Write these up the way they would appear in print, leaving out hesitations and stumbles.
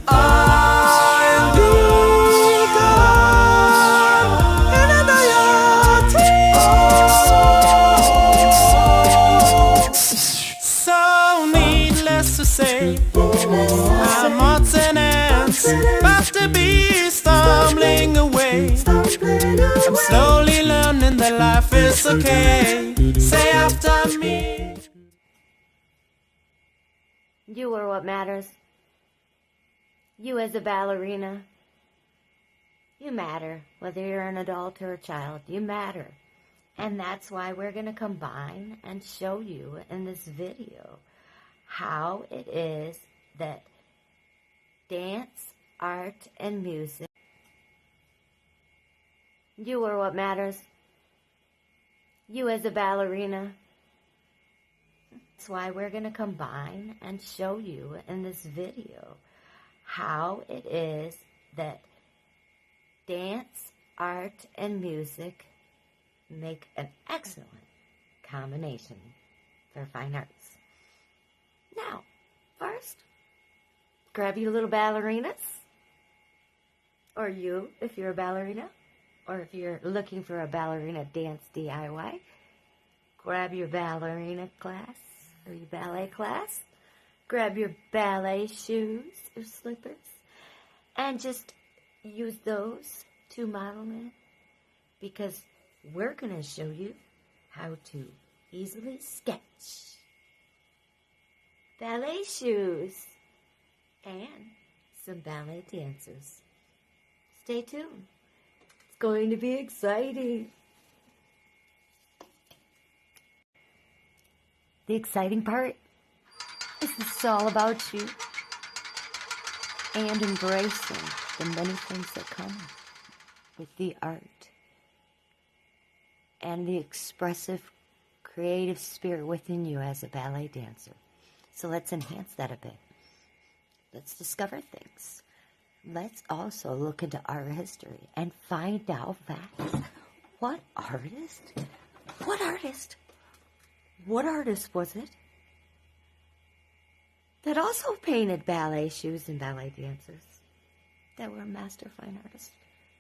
I'll be gone in another So needless to say, I'm odds and ends, about to be stumbling away. I'm slowly learning that life is okay. Say after me. You are what matters. You as a ballerina. You matter, whether you're an adult or a child. You matter. And that's why we're going to combine and show you in this video how it is that dance, art, and music. You are what matters. You as a ballerina. That's why we're going to combine and show you in this video how it is that dance, art, and music make an excellent combination for fine arts. Now, first, grab your little ballerinas, or you, if you're a ballerina, or if you're looking for a ballerina dance DIY, grab your ballerina class or your ballet class, grab your ballet shoes or slippers, and just use those to model it, because we're going to show you how to easily sketch ballet shoes and some ballet dancers. Stay tuned. It's going to be exciting. The exciting part is this is all about you and embracing the many things that come with the art and the expressive, creative spirit within you as a ballet dancer. So let's enhance that a bit. Let's discover things. Let's also look into art history and find out facts. What artist was it that also painted ballet shoes and ballet dancers that were master fine artists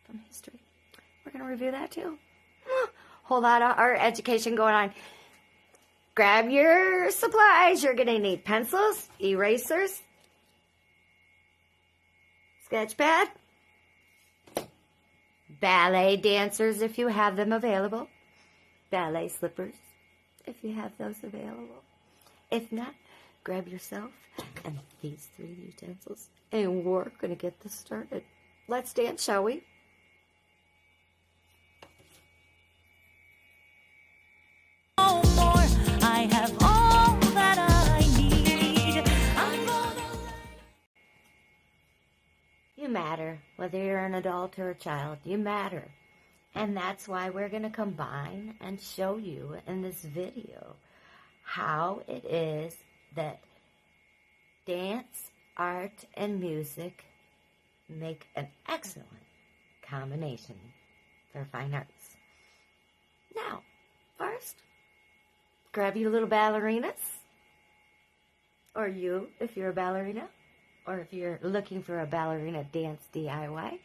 from history? We're going to review that too. Whole lot of art education going on. Grab your supplies. You're going to need pencils, erasers, sketch pad, ballet dancers if you have them available, ballet slippers if you have those available. If not, grab yourself and these 3 utensils, and we're going to get this started. Let's dance, shall we? You matter, whether you're an adult or a child. You matter. And that's why we're going to combine and show you in this video how it is that dance, art, and music make an excellent combination for fine arts. Now, first, grab your little ballerinas, or you, if you're a ballerina, or if you're looking for a ballerina dance DIY,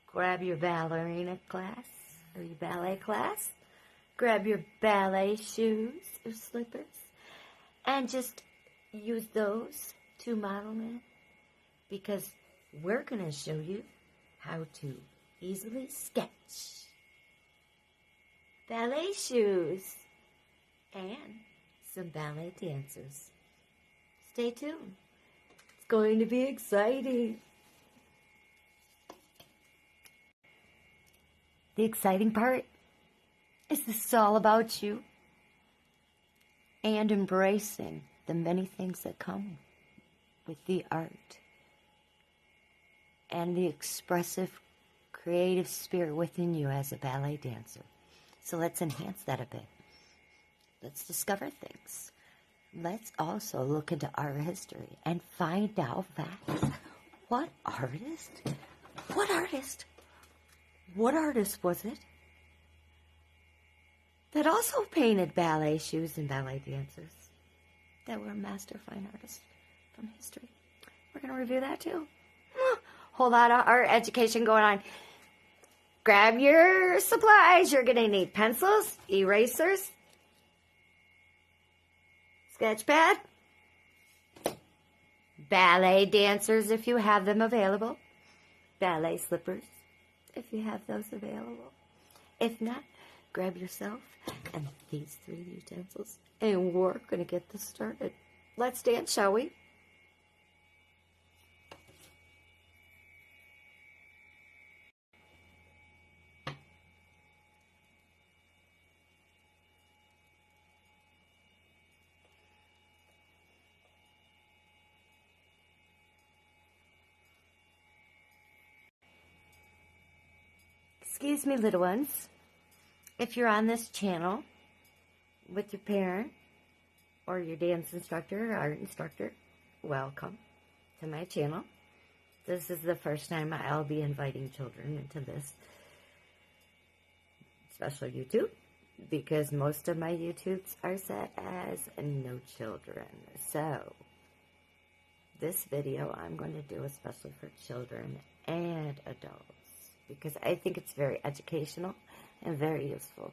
grab your ballerina class or your ballet class, grab your ballet shoes or slippers, and just use those to model it, because we're going to show you how to easily sketch ballet shoes and some ballet dancers. Stay tuned. It's going to be exciting. The exciting part is this is all about you and embracing the many things that come with the art and the expressive, creative spirit within you as a ballet dancer. So let's enhance that a bit. Let's discover things. Let's also look into art history and find out facts. What artist was it that also painted ballet shoes and ballet dancers that were master fine artists from history? We're going to review that too. whole lot of art education going on. Grab your supplies. You're going to need pencils, erasers, sketch pad, ballet dancers if you have them available, ballet slippers if you have those available. If not, grab yourself and these 3 utensils, and we're going to get this started. Let's dance, shall we? Excuse me, little ones. If you're on this channel with your parent or your dance instructor or art instructor, welcome to my channel. This is the first time I'll be inviting children into this special YouTube, because most of my YouTubes are set as no children. So this video I'm going to do especially for children and adults, because I think it's very educational and very useful.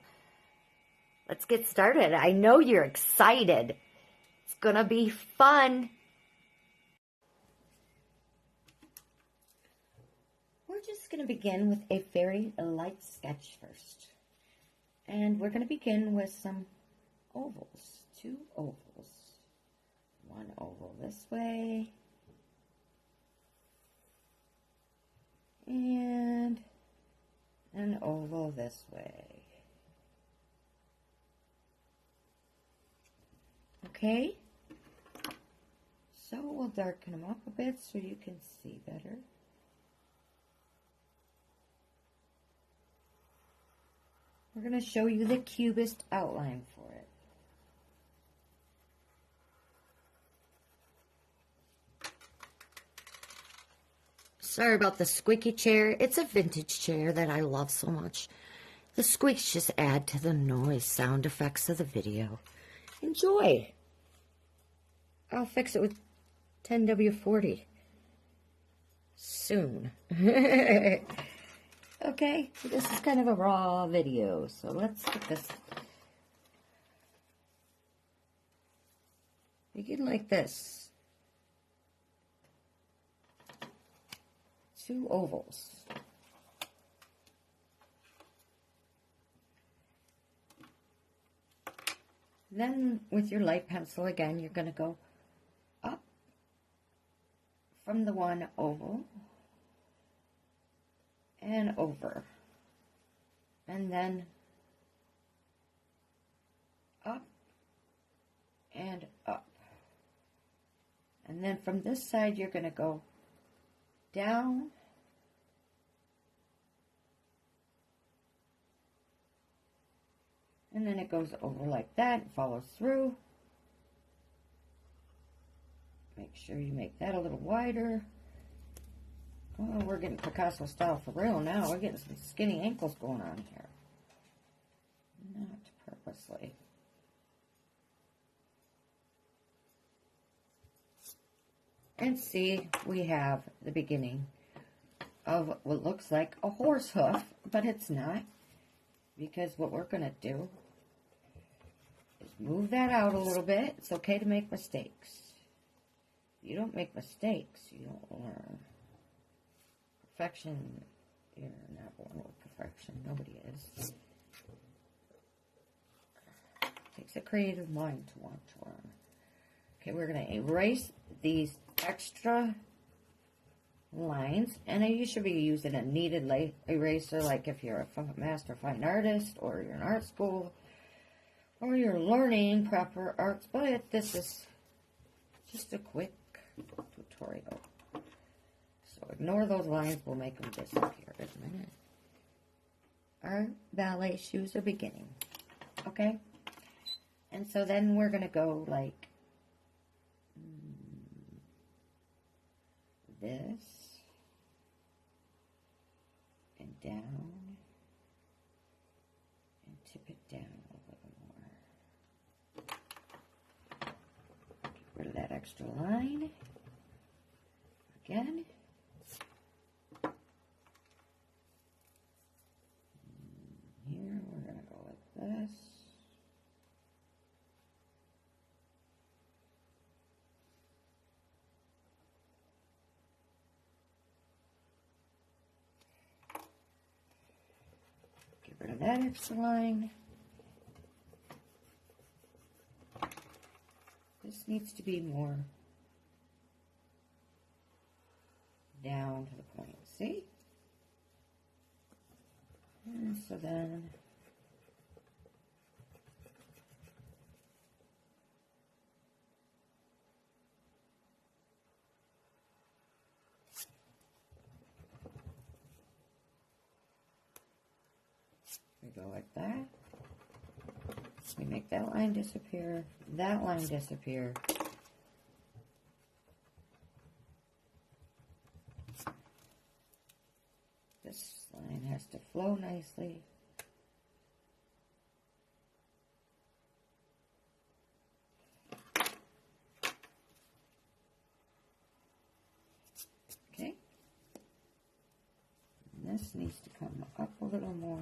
Let's get started. I know you're excited. It's gonna be fun. We're just gonna begin with a very light sketch first. And we're gonna begin with some ovals, 2 ovals. 1 oval this way, and an oval this way. Okay, so we'll darken them up a bit so you can see better. We're going to show you the cubist outline for it. Sorry about the squeaky chair. It's a vintage chair that I love so much. The squeaks just add to the noise sound effects of the video. Enjoy. I'll fix it with 10W40 soon. Okay, this is kind of a raw video, so let's get this. Begin like this. 2 ovals. Then with your light pencil again, you're going to go up from the 1 oval and over, and then up and up, and then from this side you're going to go down and then it goes over like that and follows through. Make sure you make that a little wider. Oh, we're getting Picasso style for real now. We're getting some skinny ankles going on here. Not purposely. And see, we have the beginning of what looks like a horse hoof, but it's not, because what we're going to do is move that out a little bit. It's okay to make mistakes. If you don't make mistakes, you don't learn. Perfection, you're not born with perfection. Nobody is. Takes a creative mind to want to learn. Okay, we're going to erase these extra lines, and you should be using a kneaded eraser, like if you're a master fine artist, or you're in art school, or you're learning proper arts, but this is just a quick tutorial. So ignore those lines, we'll make them disappear in a minute. Our ballet shoes are beginning, okay? And so then we're going to go like this, and down, and tip it down a little more. Get rid of that extra line. Again. rid of that extra line. This needs to be more down to the point, see? And so then we go like that. We make that line disappear, that line disappear. This line has to flow nicely. Okay. And this needs to come up a little more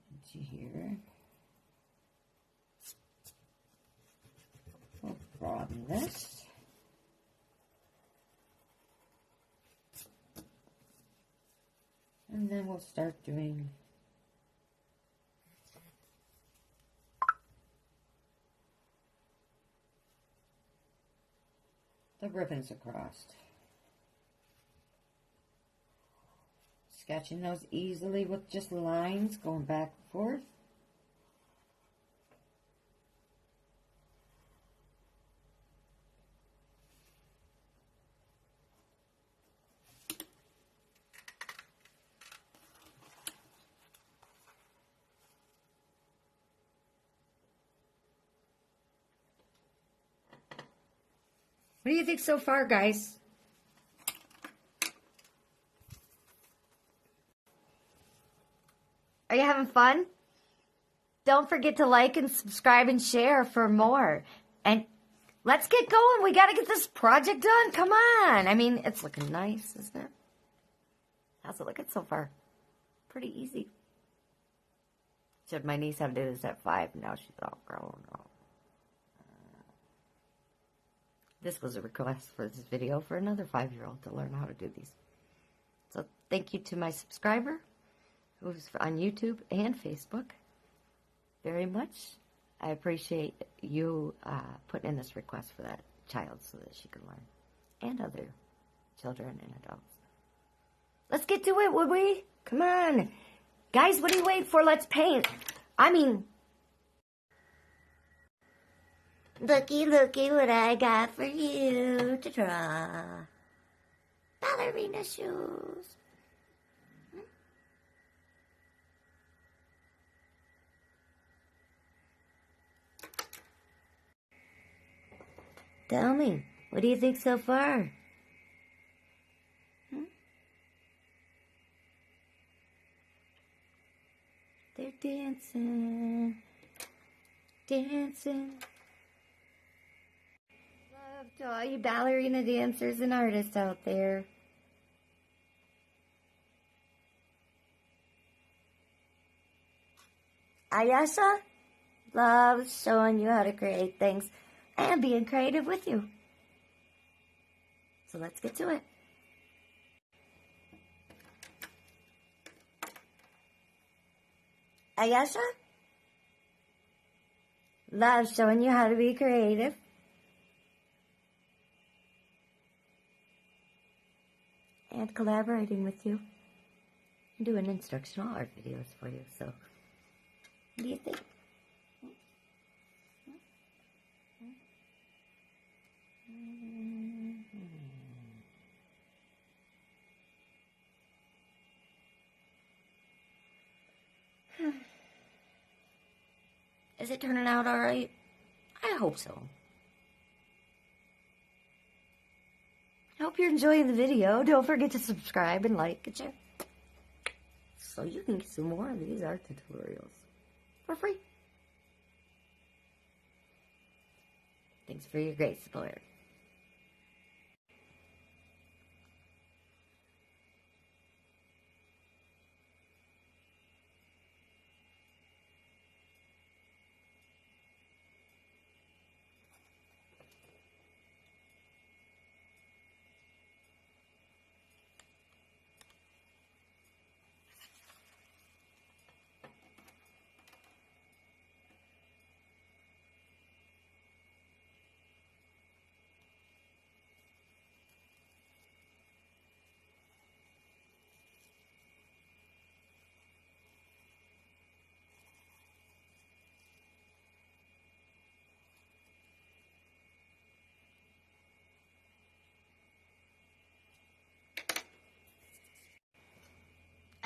into here. We'll broaden this. And then we'll start doing the ribbons across. Sketching those easily with just lines going back and forth. What do you think so far, guys? Are you having fun? Don't forget to like and subscribe and share for more. And let's get going. We got to get this project done. Come on. I mean, it's looking nice, isn't it? How's it looking so far? Pretty easy. Showed my niece how to do this at 5. Now she's all grown up. This was a request for this video for another 5-year-old to learn how to do these. So thank you to my subscriber who's on YouTube and Facebook very much. I appreciate you putting in this request for that child so that she can learn, and other children and adults. Let's get to it, would we? Come on. Guys, what are you waiting for? Let's paint. I mean, looky, looky what I got for you to draw. Ballerina shoes. Tell me, what do you think so far? They're dancing, dancing. Love to all you ballerina dancers and artists out there. Ayasha loves showing you how to create things and being creative with you. So let's get to it. Ayasha loves showing you how to be creative. And collaborating with you. I'm doing instructional art videos for you, so what do you think? Is it turning out all right? I hope so. I hope you're enjoying the video. Don't forget to subscribe and like and share, so you can get some more of these art tutorials for free. Thanks for your great support.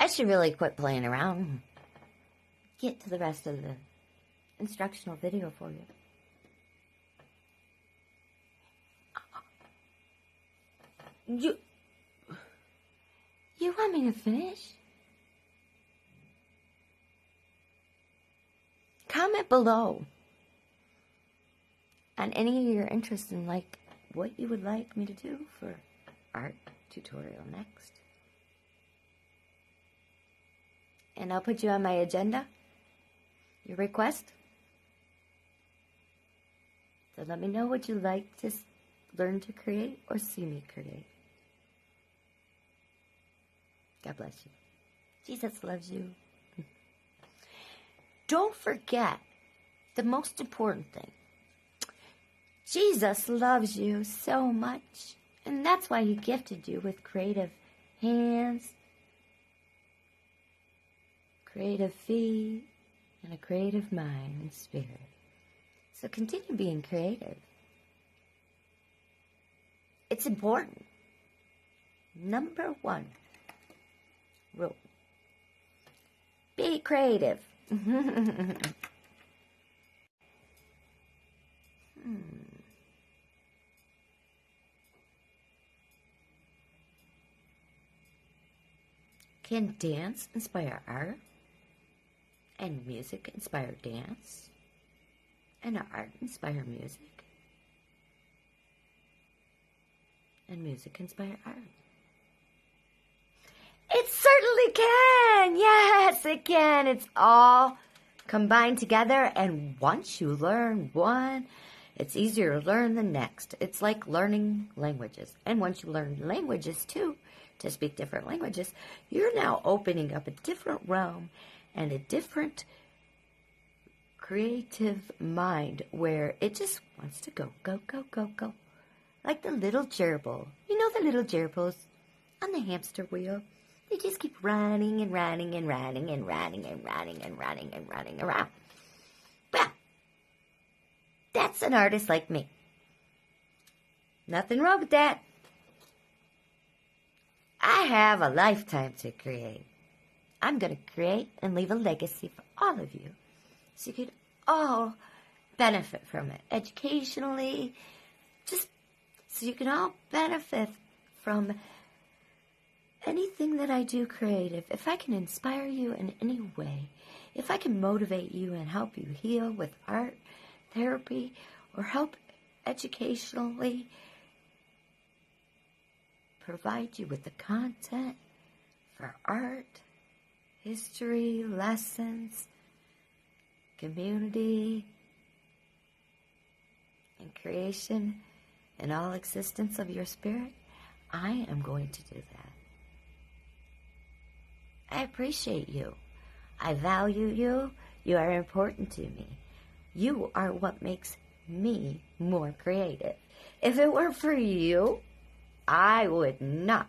I should really quit playing around and get to the rest of the instructional video for you. You want me to finish? Comment below on any of your interests in like what you would like me to do for art tutorial next. And I'll put you on my agenda, your request. So let me know what you'd like to learn to create or see me create. God bless you. Jesus loves you. Don't forget the most important thing. Jesus loves you so much, and that's why he gifted you with creative hands, creative feet, and a creative mind and spirit. So continue being creative. It's important. Number 1 rule. Be creative. Can dance inspire art? And music inspire dance? And art inspire music? And music inspire art? It certainly can! Yes, it can. It's all combined together, and once you learn one, it's easier to learn the next. It's like learning languages. And once you learn languages, too, to speak different languages, you're now opening up a different realm and a different creative mind where it just wants to go, go, go, go, go. Like the little gerbil. You know the little gerbils on the hamster wheel? They just keep running and running and running and running and running and running and running around. Well, that's an artist like me. Nothing wrong with that. I have a lifetime to create. I'm going to create and leave a legacy for all of you, so you could all benefit from it educationally, just so you can all benefit from anything that I do creative. If I can inspire you in any way, if I can motivate you and help you heal with art, therapy, or help educationally, provide you with the content for art, history, lessons, community, and creation, and all existence of your spirit, I am going to do that. I appreciate you. I value you. You are important to me. You are what makes me more creative. If it were for you, I would not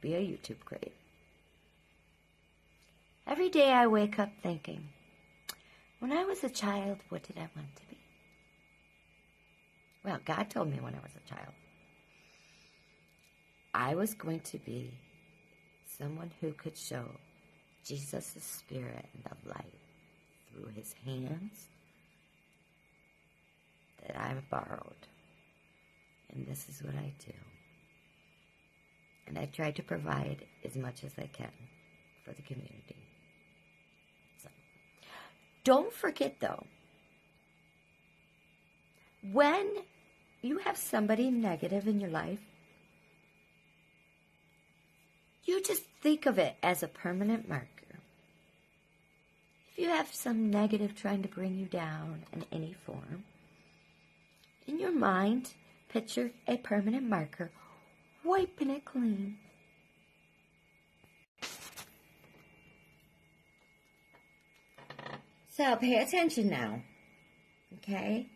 be a YouTube creator. Every day I wake up thinking, when I was a child, what did I want to be? Well, God told me when I was a child, I was going to be someone who could show Jesus' spirit and the light through his hands that I've borrowed. And this is what I do. And I try to provide as much as I can for the community. So, don't forget, though, when you have somebody negative in your life, you just think of it as a permanent marker. If you have some negative trying to bring you down in any form, in your mind, picture a permanent marker wiping it clean. So pay attention now, okay?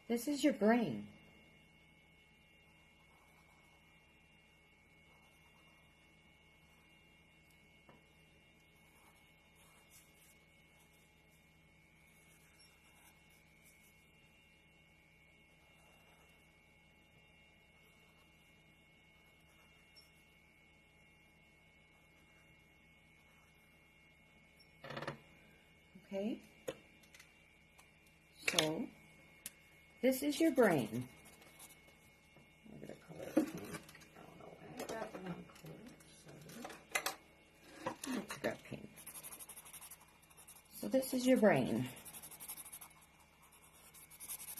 This is your brain. Okay, so this is your brain. I'm going to color it pink. I don't know why I got the wrong color. Sorry. Let's grab pink. So this is your brain.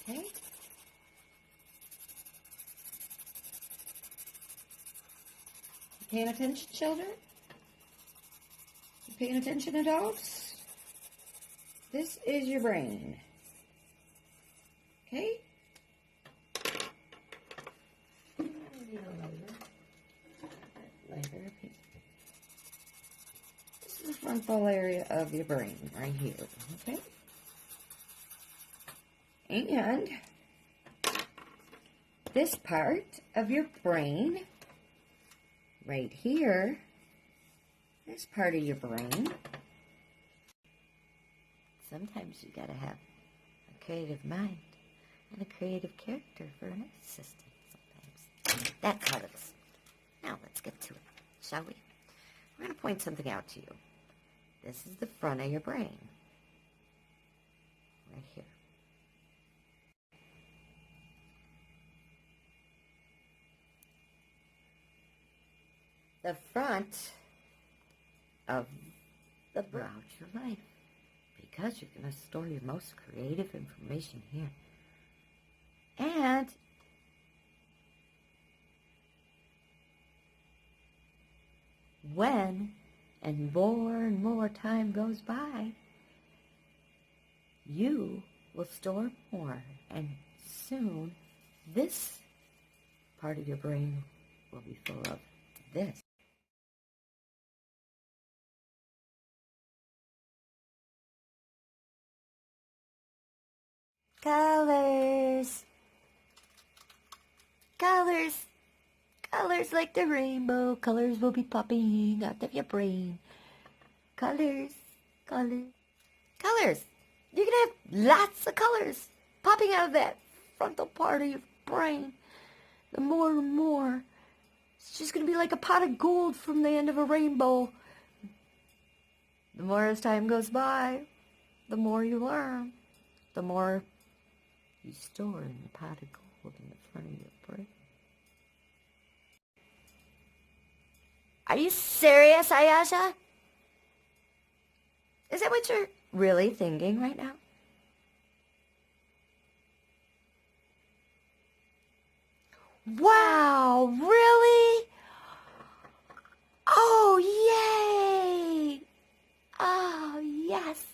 Okay. You paying attention, children? You paying attention, adults? This is your brain. Okay? Lighter. This is the frontal area of your brain, right here. Okay? And this part of your brain, right here, this part of your brain, sometimes you gotta have a creative mind and a creative character for an assistant sometimes. That's how it is. Now let's get to it, shall we? We're gonna point something out to you. This is the front of your brain. Right here. The front of the throughout your life. Because you're going to store your most creative information here. And when and more time goes by, you will store more. And soon, this part of your brain will be full of this. Colors. Colors. Colors like the rainbow. Colors will be popping out of your brain. Colors. Colors. Colors. You're going to have lots of colors popping out of that frontal part of your brain. The more and more. It's just going to be like a pot of gold from the end of a rainbow. The more as time goes by, the more you learn. The more you store in the pot of gold in the front of your brain. Are you serious, Ayasha? Is that what you're really thinking right now? Wow, really? Oh, yay! Oh, yes.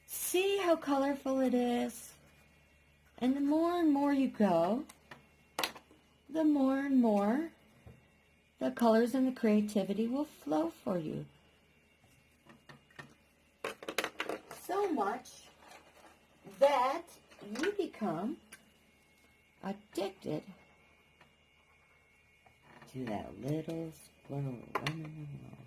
See how colorful it is? And the more and more you go, the more and more the colors and the creativity will flow for you. So much that you become addicted to that little squirrel running along.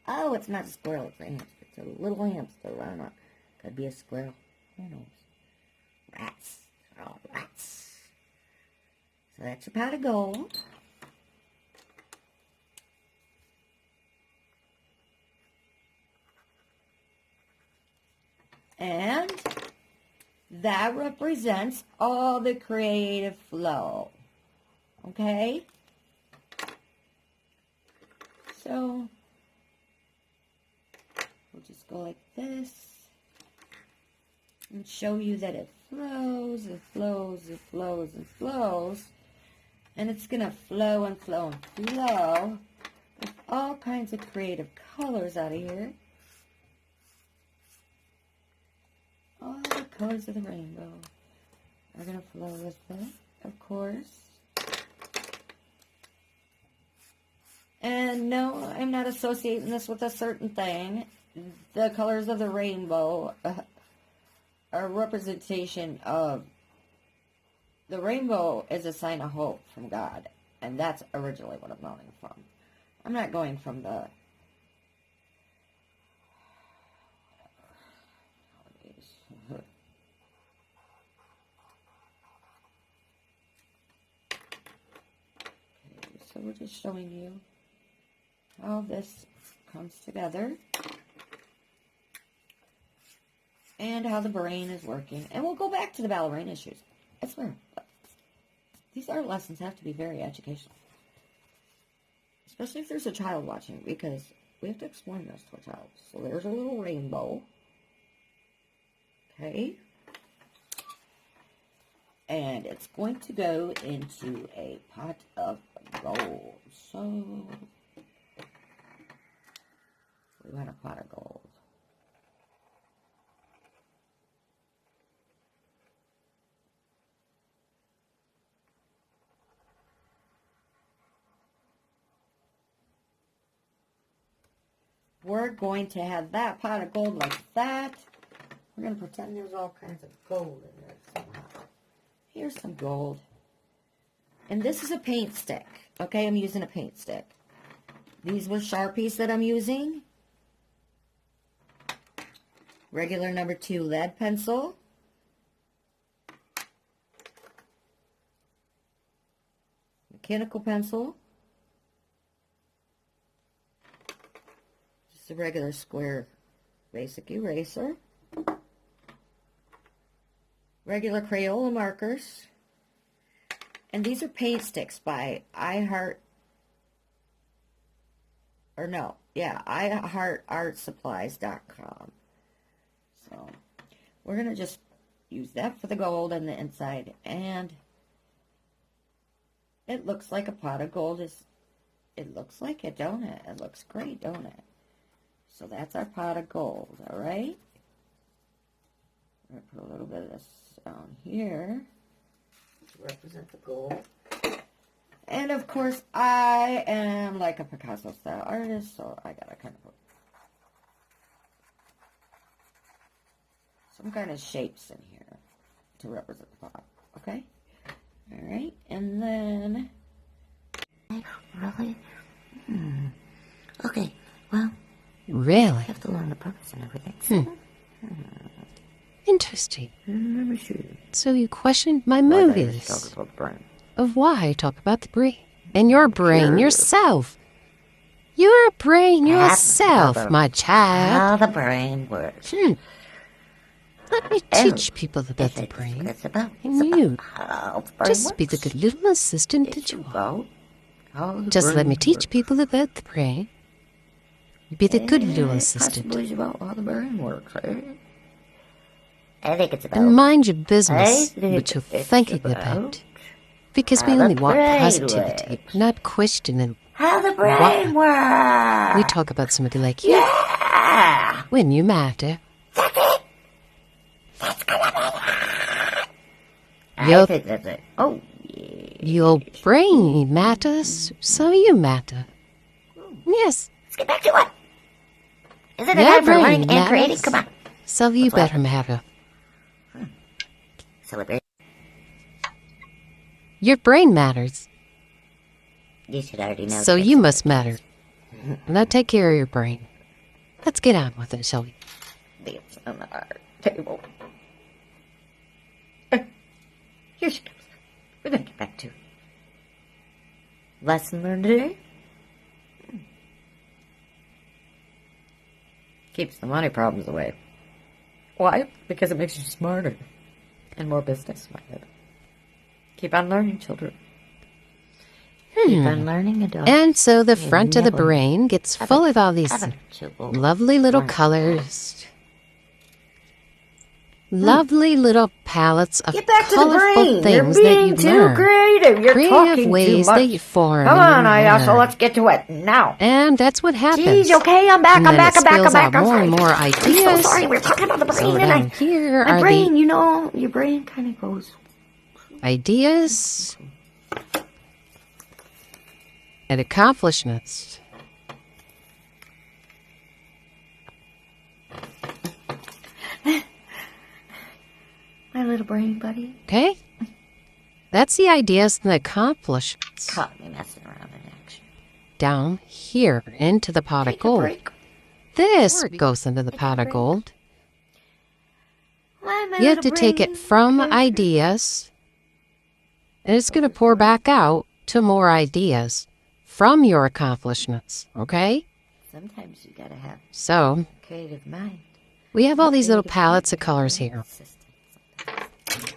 Oh, it's not a squirrel, it's a hamster. It's a little hamster running around. Could be a squirrel. Who knows? Rats. They're all rats. So that's your pot of gold. And that represents all the creative flow. Okay? So we'll just go like this and show you that it flows and flows and flows and flows. And it's going to flow and flow and flow with all kinds of creative colors out of here. All the colors of the rainbow are going to flow with it, of course. And no, I'm not associating this with a certain thing. The colors of the rainbow are a representation of the rainbow is a sign of hope from God. And that's originally what I'm going from. I'm not going from the so we're just showing you how this comes together and how the brain is working. And we'll go back to the ballerina shoes. I swear. These art lessons have to be very educational. Especially if there's a child watching, because we have to explain this to a child. So there's a little rainbow. Okay. And it's going to go into a pot of gold. So we want a pot of gold. We're going to have that pot of gold like that. We're going to pretend there's all kinds of gold in there somehow. Here's some gold. And this is a paint stick. Okay, I'm using a paint stick. These were Sharpies that I'm using. Regular number 2 lead pencil. Mechanical pencil. Just a regular square basic eraser. Regular Crayola markers. And these are paint sticks by iHeartArtSupplies.com. So we're going to just use that for the gold on the inside. And it looks like a pot of gold. It looks like it, don't it? It looks great, don't it? So that's our pot of gold, all right? I'm going to put a little bit of this down here to represent the gold. And of course, I am like a Picasso style artist, so I gotta kind of put some kind of shapes in here to represent the pot, okay? All right, and then... Really? Okay, well... Really? I have to learn the purpose and everything. Interesting. Let me show you. So you questioned my motives of why I talk about the brain. And your brain yourself. Your brain yourself, my child. How the brain works. Let me teach people about the brain. And you just be the good little assistant that you are. Just let me teach people about the brain. Be the good little assistant. About how the brain works, right? I think it's about... And mind your business, what you're thinking about. Because we only want positivity, not questioning how the brain works. We talk about somebody like you. Yeah. When you matter. That's it. That's gonna be it. I think that's it. Oh, yeah. Your brain matters, so you matter. Yes. Let's get back to it. Isn't it time for learning and creating? Come on. So you better matter. Celebrate. Your brain matters. You should already know. So you must matter. Now take care of your brain. Let's get on with it, shall we? It's on the art table. Here she comes. We're going to get back to it. Lesson learned today? Keeps the money problems away. Why? Because it makes you smarter and more business-minded. Keep on learning, children. Keep on learning, adult. And so the front of the brain gets full of all these lovely little colors. Lovely little palettes of Get back to the colorful brain. things You're that being you too learn. creative. You're Creative talking ways too much. that you form. Come on, and you Ayasha, learn. let's get to it now. And that's what happens. Geez, okay, I'm back, And I'm then back, it I'm back, I'm spills back. out I'm more sorry. and more I'm so ideas. sorry, we're talking about the brain, So and down here my are brain, you know, your brain kind of goes. the ideas and accomplishments. My little brain buddy. Okay? That's the ideas and the accomplishments. Caught me messing around in action. Down here into the pot of Take a gold. break. This goes into the pot of break. gold. Why, my You have to little take it brain? from ideas, and it's going to pour back out to more ideas from your accomplishments, okay? Sometimes you gotta have So, a creative mind. we have all these little palettes of colors here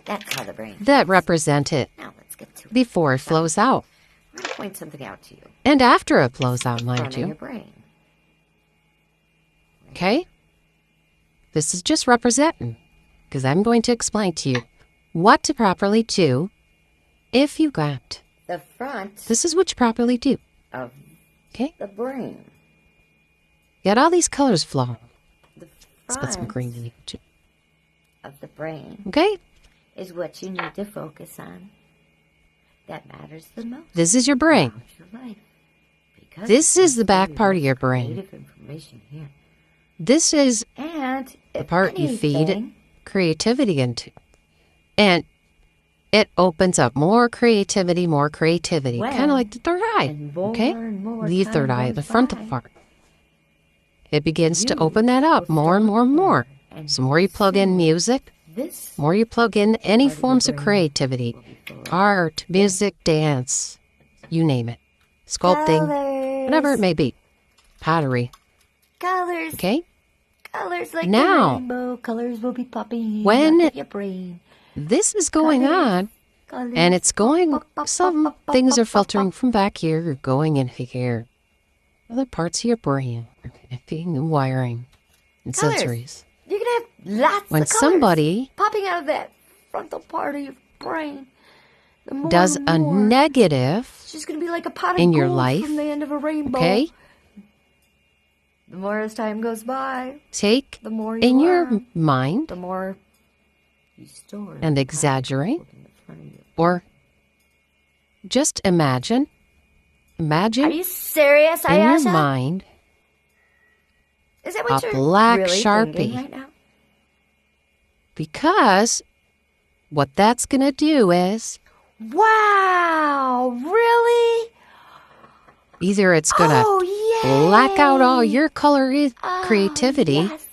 That's how the brain. that represent it Now let's get to it. before it flows out. I'm gonna point something out to you. And after it flows out, mind Front of your you. brain. Okay? This is just representing, because I'm going to explain to you what to properly do if you got. The front This is what you properly do, of okay? the brain. You got all these colors flowing. The Let's put some front green in it, too. of the brain Okay? is what you need to focus on. That matters the most. This is your brain. about your life. Because This is the it's back really part of your lots brain. creative information here. This is And the if part you feed anything, creativity into. And it opens up more creativity. Kind When of like the third eye, and more okay? and more The time third eye, goes the frontal by, part. It begins to you open that up will more and more and more. and So more you plug in music, This more you plug in any part of your forms of brain creativity, will be full of art, music, dance, you name it, sculpting, colors, whatever it may be, pottery, colors, okay? colors like Now, the rainbow. Colors will be popping when out of your brain. This is going Colors, on, colors, and it's going, pop, pop, some pop, pop, things pop, are pop, filtering pop. from back here, going into here. Other parts of your brain are connecting and wiring and Colors. sensories. You're gonna have lots When of colors somebody popping out of that frontal part of your brain. The more does and a more, negative it's just gonna be like a pot of in your gold life, from the end of a rainbow. okay, The more as time goes by, take the more you in your learn, mind the more you store and the exaggerate, pot in the front of you. or just imagine Are you serious, in your Ayasha? mind Is that what a you're black really Sharpie. thinking right now? because what that's going to do is Wow, really? either it's going to Oh, yeah. black out all your creativity, Yes.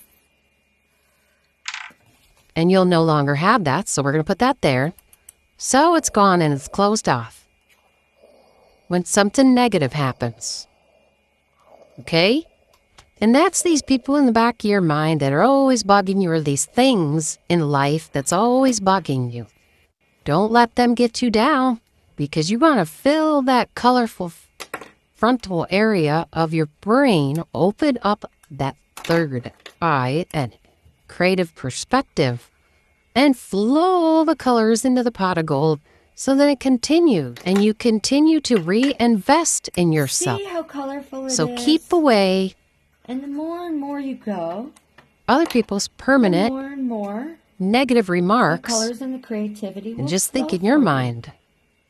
and you'll no longer have that, so we're going to put that there. So it's gone and it's closed off. When something negative happens, okay? And that's these people in the back of your mind that are always bugging you, or these things in life that's always bugging you. Don't let them get you down, because you want to fill that colorful frontal area of your brain, open up that third eye and creative perspective, and flow the colors into the pot of gold so that it continues, and you continue to reinvest in yourself. See how colorful it is? So keep away And the more and more you go, other people's the permanent more and more negative the remarks, colors and the creativity will and just think flow in your for you. mind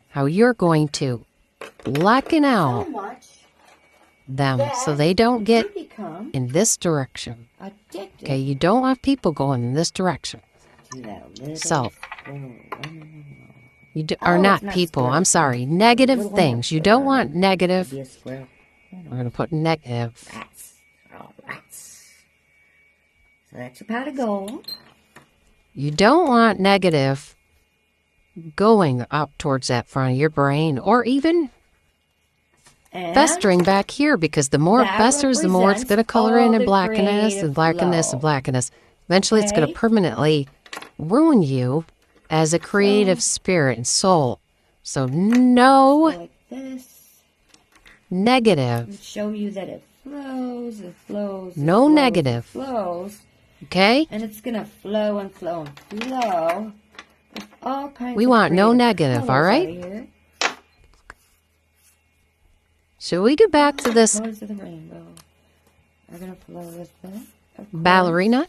how you're going to blacken So out much them that so they don't get you become in this direction. addicted Okay, you don't want people going in this direction. to that little So, squirrel. you Oh, are it's not not people. squirrel. I'm sorry. Negative Little things. You one. don't want negative. Be a squirrel. We're going to put negative. Rats. Oh, rats. So that's your pot of gold. You don't want negative going up towards that front of your brain, or even And festering back here, because the more it that festers, the more it's going to color in all and the blacken this creative and blacken this flow. and blacken this. Eventually, it's going Okay? to permanently ruin you as a creative spirit and soul. So, no like this. negative. Show you that it flows, it flows. No flows, negative. It flows. Okay? And it's going to flow and flow and flow. With all kinds We of want no creative negative, all colors right? out of here. So we go back to this Colors of the rainbow are going to flow with it. ballerina.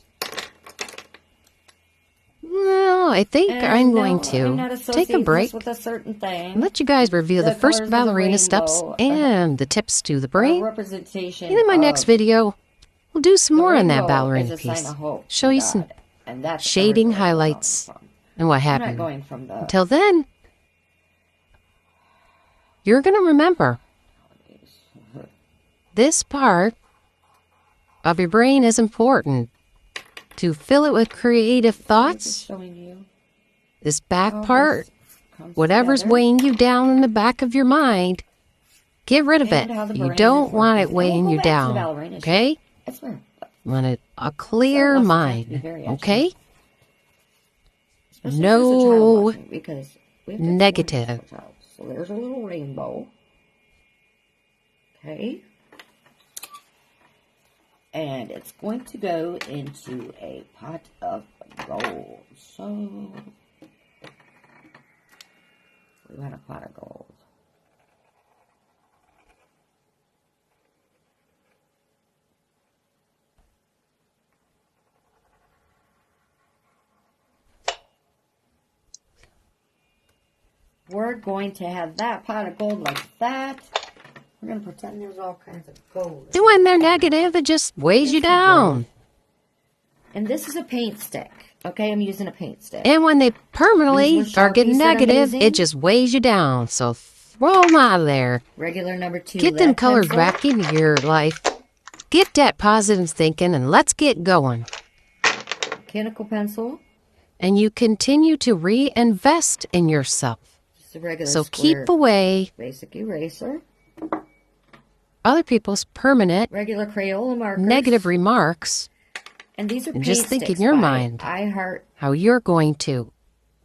Well, I think I'm going to take a break with a certain thing. and let you guys review the first colors of the ballerina steps rainbow, and the tips to the brain. Representation. And in my next video, we'll do some more on that rainbow ballerina is a sign piece. of hope Show to you God, some and that's shading originally where it's highlights coming from. and what I'm not happened. going from the Until then, you're going to remember this part of your brain is important to fill it with creative thoughts. showing you This back how part, this comes whatever's together, weighing you down in the back of your mind, get rid of and it. how the You brain don't is want it working. And we'll weighing go you back to the down, ballerina shape. okay? I swear. You want a clear Lots of time to be mind, very edgy. okay? Especially if there's a No child watching, because we have to explain negative. this to a child. So there's a little rainbow. Okay. And it's going to go into a pot of gold. So we want a pot of gold. We're going to have that pot of gold like that. We're going to pretend there's all kinds of gold. And when they're negative, it just weighs you down. And this is a paint stick. Okay, I'm using a paint stick. And when they permanently These were are getting Sharpies that I'm negative, using. it just weighs you down. So throw them out of there. Regular number 2 Get them lead colors pencil. back into your life. Get that positive thinking and let's get going. Mechanical pencil. And you continue to reinvest in yourself. Just a regular So square keep away basic eraser. other people's permanent Regular Crayola markers. negative remarks And these are and paint just think in sticks your by mind I Heart. how you're going to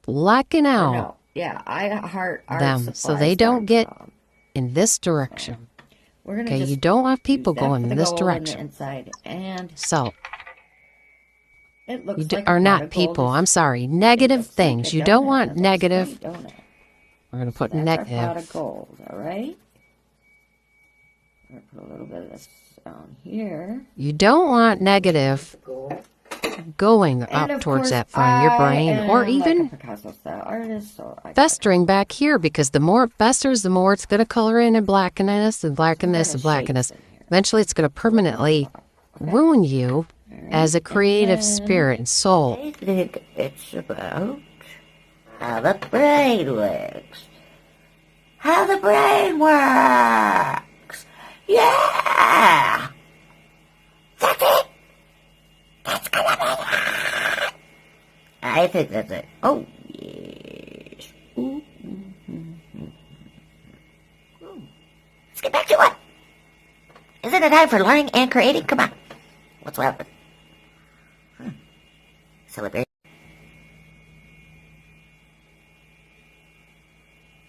blacken out No, yeah, I Heart Art them so they don't get in this direction. We're gonna Okay, just you don't want people use that going for in the this gold on the direction. inside, and So, it looks you like a are pot not of gold. people. I'm sorry. Negative It looks like things. a You don't donut. want It looks negative. great, don't it? We're going to put That's our pot of negative. gold, all right? I'm going to put a little bit of this down here. You don't want negative Gold. going And up of towards course, that front of your brain I or am even like a Picasso style artist, so I festering back here, because the more it festers, the more it's going to color in and blacken this and blacken this and blacken this. Eventually, it's going to permanently ruin you as a creative spirit and soul. I think it's about how the brain works. How the brain works. Yeah! That's it! That's gonna be it! I think that's it. Oh, yes. Ooh. Let's get back to it. Isn't it time for learning and creating? Come on. What's up? Celebrate.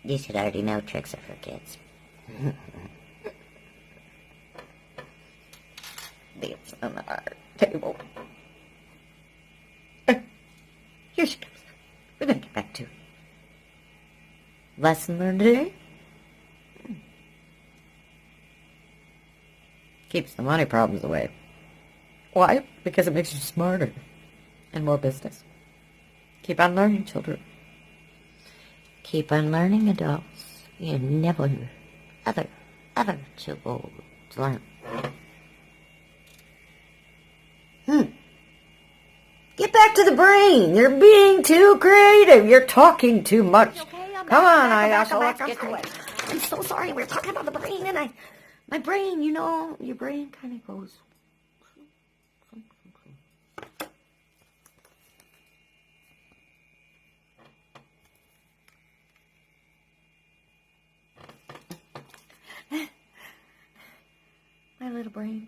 You should already know tricks are for kids. Dance on the art table. Here she comes. We're gonna get back to it. Lesson learned today? Keeps the money problems away. Why? Because it makes you smarter. And more business. Keep on learning, children. Keep on learning, adults. You're never, ever too old to learn. Get back to the brain. You're being too creative. You're talking too much. Come on, Ayasha, let's get to it. I'm so sorry. We're talking about the brain, and my brain, you know, your brain kind of goes... My little brain